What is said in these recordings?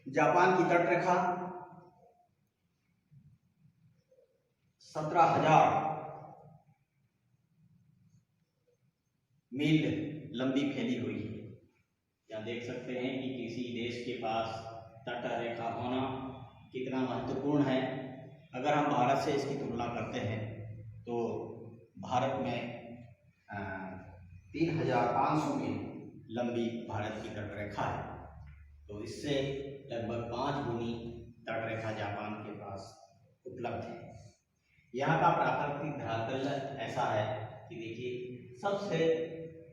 Japan की तट रेखा 17,000 मील लंबी फैली हुई है। यहाँ देख सकते हैं कि किसी देश के पास तट रेखा होना कितना महत्वपूर्ण है। अगर हम भारत से इसकी तुलना करते हैं तो भारत में 3,500 मील लंबी भारत की तट रेखा है। तो इससे लगभग 5 गुनी तट रेखा जापान के पास उपलब्ध है। यहाँ का प्राकृतिक धरातल ऐसा है कि देखिए, सबसे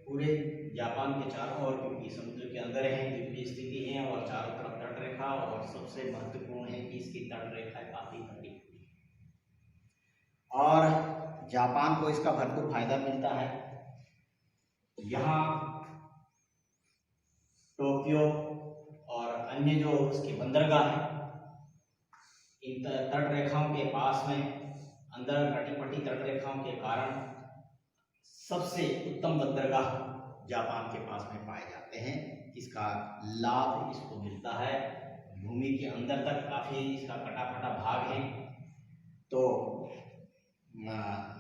पूरे जापान के चारों ओर, क्योंकि समुद्र के अंदर है, द्वीपीय स्थिति है और चारों तरफ तट रेखा, और सबसे महत्वपूर्ण है कि इसकी तट रेखा काफी कटी हुई है और जापान को इसका भरपूर फायदा मिलता है। यहाँ टोक्यो और अन्य जो उसके बंदरगाह हैं, इन तट रेखाओं के पास में अंदर कटी-पटी तट रेखाओं के कारण सबसे उत्तम बंदरगाह जापान के पास में पाए जाते हैं। इसका लाभ इसको मिलता है। भूमि के अंदर तक काफी इसका कटा-फटा भाग है, तो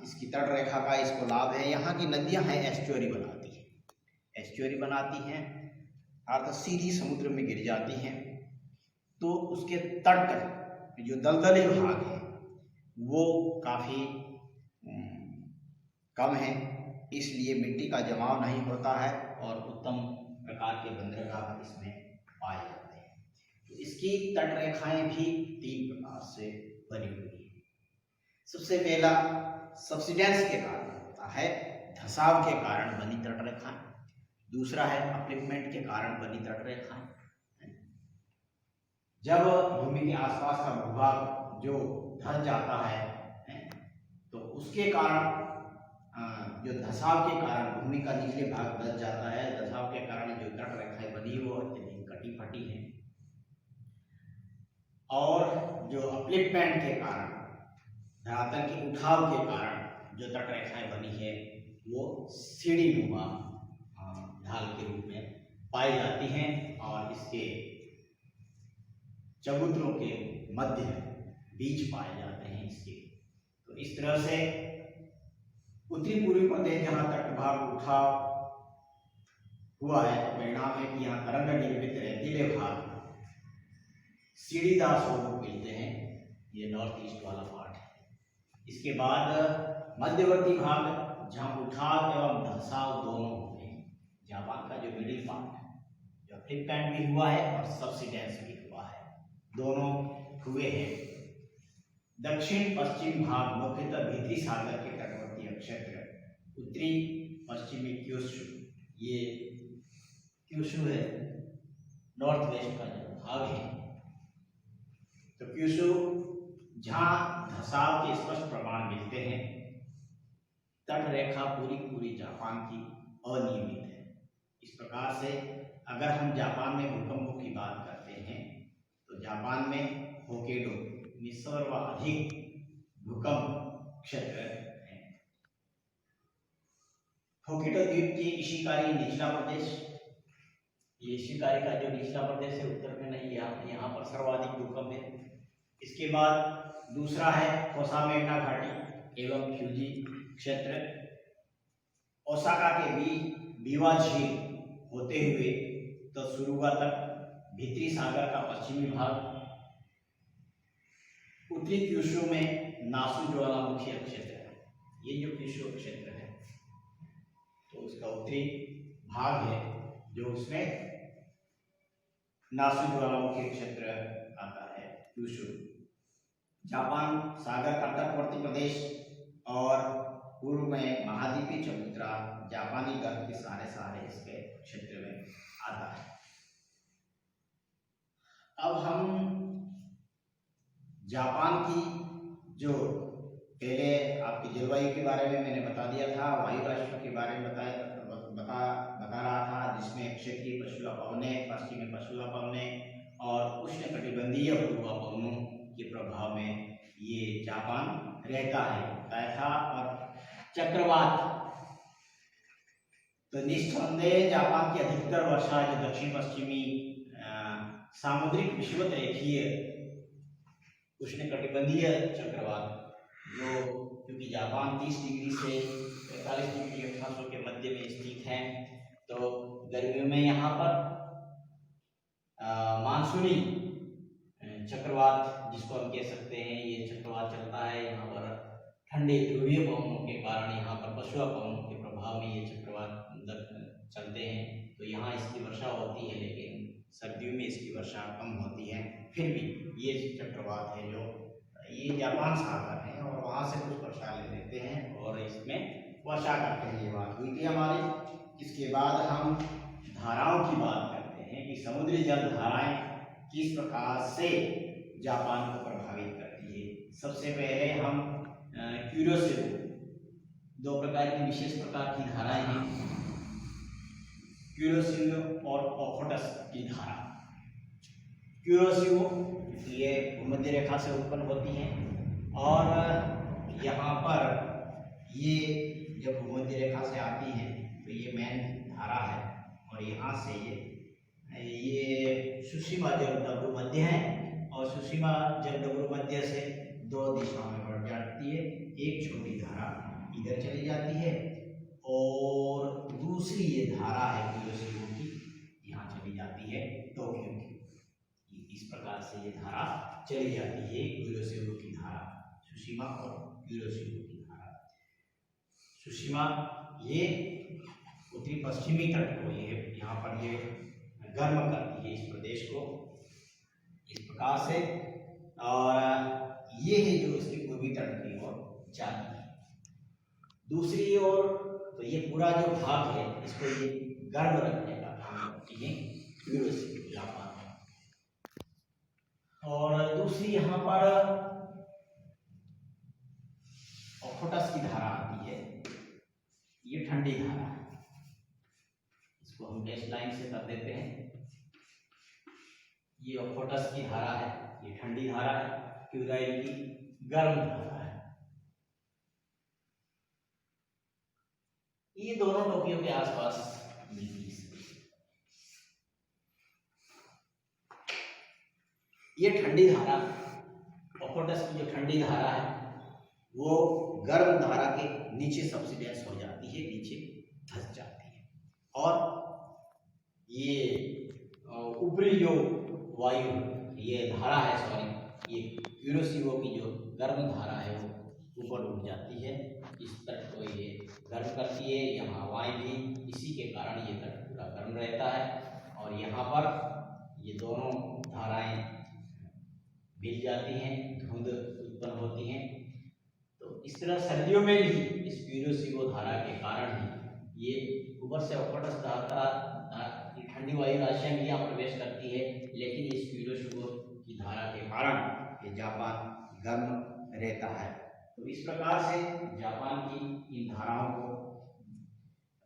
इसकी तट रेखा का इसको लाभ है। यहाँ की नदियां हैं एस्चुअरी बनाती हैं अर्थात सीधी समुद्र में गिर जाती हैं। तो उसके तट जो दलदली भाग है वो काफी कम है, इसलिए मिट्टी का जमाव नहीं होता है और उत्तम प्रकार के बंदरगाह इसमें पाए जाते हैं। तो इसकी तट रेखाएं भी 3 प्रकार से बनी हुई है। सबसे पहला सब्सिडेंस के कारण होता है, धसाव के कारण बनी तट रेखाएं। दूसरा है अपलिफ्टमेंट के कारण बनी तट रेखाएं। जब भूमि के आसपास का भूभाग जो धस जाता है तो उसके कारण, जो धसाव के कारण भूमि का निचले भाग धस जाता है, धसाव के कारण जो तट रेखाएं बनी वो अत्यधिक कटी फटी है। और जो अपलिफ्टमेंट के कारण, धरातल के उठाव के कारण जो तट रेखाएं बनी है वो सीढ़ी नुमा ढाल के रूप में पाई जाती हैं और इसके चबूतरों के मध्य बीज पाए जाते हैं इसके। तो इस तरह से उत्तरी पूर्वी प्रदेश जहाँ तट भाग उठाव हुआ है, परिणाम है कि यहाँ तरंग निर्मित रेतीले भाग सीढ़ीदार स्वरूप मिलते हैं। ये नॉर्थ ईस्ट वाला पार्ट है। इसके बाद मध्यवर्ती भाग जहाँ उठाव एवं धसाव दोनों होते हैं। जापान का जो मिडिल पार्ट है, जो अपलिफ्टमेंट भी हुआ है और सब्सिडेंस भी हुआ है, दोनों हुए हैं। दक्षिण पश्चिम भाग मुख्यतः भीतरी सागर के तटवर्ती क्षेत्र, उत्तरी पश्चिमी क्यूशू, ये क्यूशू है, नॉर्थ वेस्ट का जो भाग है। तो क्यूशू जहां धसाव के स्पष्ट प्रमाण मिलते हैं, तट रेखा पूरी जापान की अनियमित है। इस प्रकार से अगर हम जापान में भूकंपों की बात करते हैं तो जापान में होक्काइडो में सर्वाधिक भूकंप क्षेत्र है। होक्काइडो द्वीप की इशिकारी निचला प्रदेश, ये इशिकारी का जो निचला प्रदेश है उत्तर में नहीं, यहाँ पर सर्वाधिक भूकंप है। इसके बाद दूसरा है ओसामेटा घाटी एवं फ्यूजी क्षेत्र। ओसाका के बीवा झील होते हुए तो सुरुगा तक भीतरी सागर का पश्चिमी भाग, उत्तरी क्यूशू में नासु ज्वालामुखी क्षेत्र है। ये जो क्यूशू क्षेत्र है तो उसका उत्तरी भाग है जो उसमें नासु ज्वालामुखी क्षेत्र आता है क्यूशू। जापान सागर का तटवर्ती प्रदेश और पूर्व में महाद्वीपीय चबूतरा जापानी गर्भ के सारे इसके क्षेत्र में आता है। अब हम जापान की जो पहले आपकी जलवायु के बारे में मैंने बता दिया था, वायु राशियों के बारे में बता रहा था, जिसमें क्षेत्रीय पछुआ पवनें, पश्चिमी पछुआ पवनें और उष्णकटिबंधीय पूर्वा पवनों के प्रभाव में ये जापान रहता है। तैथा और चक्रवात, तो निस्संदेह जापान की अधिकतर वर्षा जो दक्षिण पश्चिमी सामुद्रिक विषुवत रेखीय उष्णकटिबंधीय चक्रवात जो, क्योंकि जापान 30 डिग्री से 45 डिग्री अक्षांशों के मध्य में स्थित है, तो गर्मियों में यहाँ पर मानसूनी चक्रवात जिसको हम कह सकते हैं, ये चक्रवात चलता है। यहाँ पर ठंडे ध्रुवीय पवनों के कारण, यहाँ पर पछुआ पवनों के प्रभाव में ये चक्रवात चलते हैं, तो यहाँ इसकी वर्षा होती है, लेकिन सर्दियों में इसकी वर्षा कम होती है। फिर भी ये चक्रवात है जो ये जापान सागर है और वहाँ से कुछ वर्षा ले लेते हैं और इसमें वर्षा करते हैं। ये बात हुई थी हमारी। इसके बाद हम धाराओं की बात करते हैं कि समुद्री जल धाराएं किस प्रकार से जापान को प्रभावित करती है। सबसे पहले हम क्यूरोसिवो, दो प्रकार की विशेष प्रकार की धाराएं हैं, क्यूरोसिवो और ओखोटस की धारा। क्यूरोसिवो ये भूमध्य रेखा से उत्पन्न होती हैं और यहाँ पर ये जब भूमध्य रेखा से आती हैं तो ये मेन धारा है और यहाँ से ये सुषिमा जलडमरू मध्य है और सुषिमा जलडमरू मध्य से दो दिशाओं में बढ़ जाती है। एक छोटी धारा इधर चली जाती है और दूसरी ये धारा है क्यूरोसिवो की, यहाँ चली जाती है टोक्यो की। इस प्रकार से ये धारा चली जाती है, क्यूरोसिवो की धारा, सुषिमा और क्यूरोसिवो की धारा। सुषिमा ये उत्तरी पश्चिमी तट को ये यहाँ पर ये गर्म करती है इस प्रदेश को इस प्रकार से, और ये है जो इसकी पूर्वी तट की ओर जाती है। दूसरी ओर तो ये पूरा जो भाग है इसको ये गर्म रखने का काम करती है क्यूरोसिवो जापान में। और दूसरी यहाँ पर ओखोटस की धारा आती है, ये ठंडी धारा है, इसको हम डैश लाइन से कर देते हैं। ये ओखोटस की धारा है, ये ठंडी धारा है, क्यूराइल की गर्म धारा है। ये दोनों टोक्यो के आसपास मिलती है। ये ठंडी धारा, ओखोटस की जो ठंडी धारा है वो गर्म धारा के नीचे सब्सिडेंस हो जाती है, नीचे धंस जाती है और ये ऊपरी जो वायु ये धारा है, सॉरी, ये क्यूरोसिवो की जो गर्म धारा है वो ऊपर उठ जाती है, इस तट को ये गर्म करती है। यहाँ हवाएं भी इसी के कारण ये तट पूरा गर्म रहता है और यहाँ पर ये दोनों धाराएं मिल जाती हैं, धुंध उत्पन्न होती हैं। तो इस तरह सर्दियों में भी इस क्यूरोसिवो धारा के कारण ही ये ऊपर से ओखोटस धारा ठंडी वायु राशियां भी यहाँ प्रवेश करती है, लेकिन इस क्यूरोसिवो की धारा के कारण ये जापान गर्म रहता है। तो इस प्रकार से जापान की इन धाराओं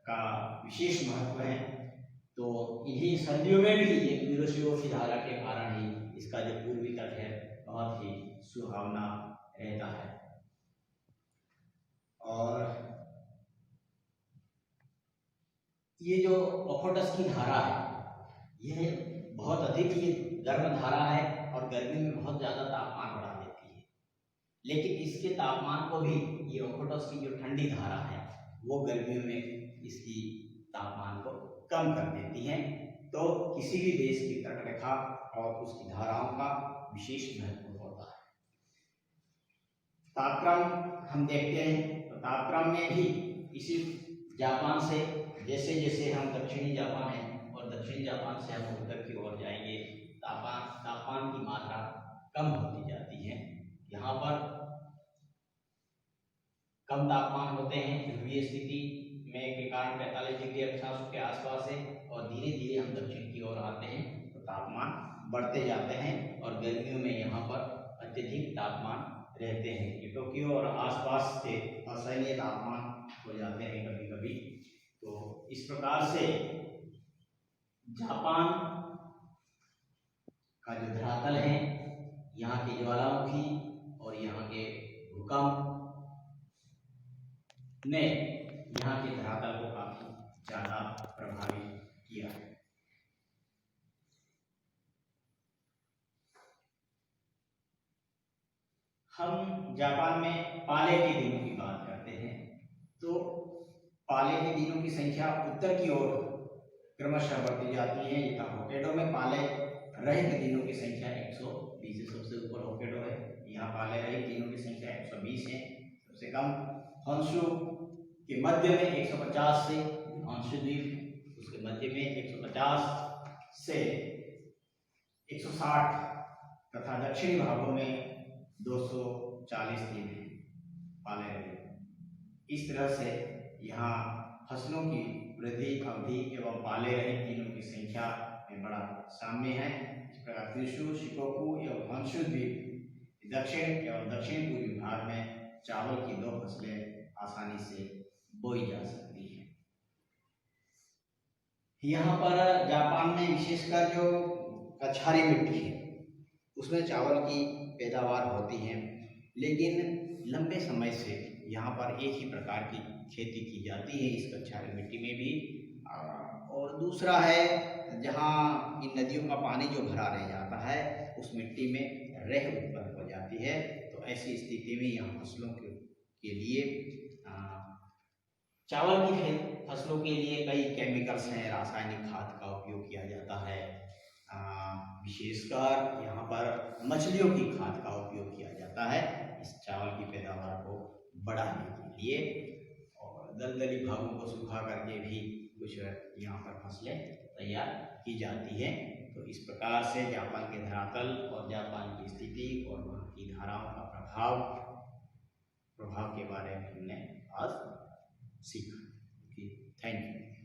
का विशेष महत्व है। तो इन्हीं सर्दियों में भी ये क्यूरोसिवो की धारा के कारण ही इसका जो पूर्वी तट है बहुत ही सुहावना रहता है। और ये जो ओखोटस की धारा है यह बहुत अधिक ही गर्म धारा है और गर्मी में बहुत ज़्यादा तापमान बढ़ा देती है, लेकिन इसके तापमान को भी ये ओखोटस की जो ठंडी धारा है वो गर्मियों में इसकी तापमान को कम कर देती है। तो किसी भी देश की तटरेखा और उसकी धाराओं का विशेष महत्व होता है। तापक्रम हम देखते हैं, तो तापक्रम में भी इसी जापान से जैसे जैसे हम दक्षिणी जापान है और दक्षिणी जापान से हम उत्तर की ओर जाएंगे, तापमान की मात्रा कम होती जाती है। यहाँ पर कम तापमान होते हैं ध्रुवीय स्थिति में के कारण 45 डिग्री अक्षांश के आसपास है, और धीरे धीरे हम दक्षिण की ओर आते हैं तो तापमान बढ़ते जाते हैं और गर्मियों में यहाँ पर अत्यधिक तापमान रहते हैं। ये टोक्यो और आसपास से असहनीय तापमान हो जाते हैं कभी कभी। तो इस प्रकार से जापान का जो धरातल है, यहाँ के ज्वालामुखी और यहाँ के भूकंप ने यहाँ के धरातल को काफी ज्यादा प्रभावित किया है। हम जापान में पाले के दिनों की बात करते हैं, तो पाले के दिनों की संख्या उत्तर की ओर क्रमशः बढ़ती जाती है। यथा होक्काइडो में पाले रहित दिनों की संख्या 120 है, सबसे ऊपर होक्काइडो है, यहाँ पाले रहित दिनों की संख्या 120 है। सबसे कम होन्शु के मध्य में 150 से, होन्शु द्वीप उसके मध्य में 150 से 160 तथा दक्षिणी भागों में 240 दिन पाले रहे। इस तरह से यहाँ फसलों की वृद्धि अवधि एवं पाले रहित दिनों की संख्या में बड़ा साम्य है। इस प्रकार क्यूशु, शिकोकू एवं होन्शु द्वीप दक्षिण एवं दक्षिण पूर्वी भाग में चावल की 2 फसलें आसानी से बोई जा सकती है। यहाँ पर जापान में विशेषकर जो कछारी मिट्टी है उसमें चावल की पैदावार होती है, लेकिन लंबे समय से यहाँ पर एक ही प्रकार की खेती की जाती है इस कछारी मिट्टी में भी। और दूसरा है, जहाँ इन नदियों का पानी जो भरा रह जाता है उस मिट्टी में रेह उत्पन्न हो जाती है। तो ऐसी स्थिति में यहाँ फसलों के लिए चावल की फसलों के लिए कई केमिकल्स हैं, रासायनिक खाद का उपयोग किया जाता है। विशेषकर यहाँ पर मछलियों की खाद का उपयोग किया जाता है इस चावल की पैदावार को बढ़ाने के लिए। और दलदली भागों को सूखा करके भी कुछ यहाँ पर फसलें तैयार की जाती हैं। तो इस प्रकार से जापान के धरातल और जापान की स्थिति और वहाँ की धाराओं का प्रभाव के बारे में हमने आज सीखा। Thank you.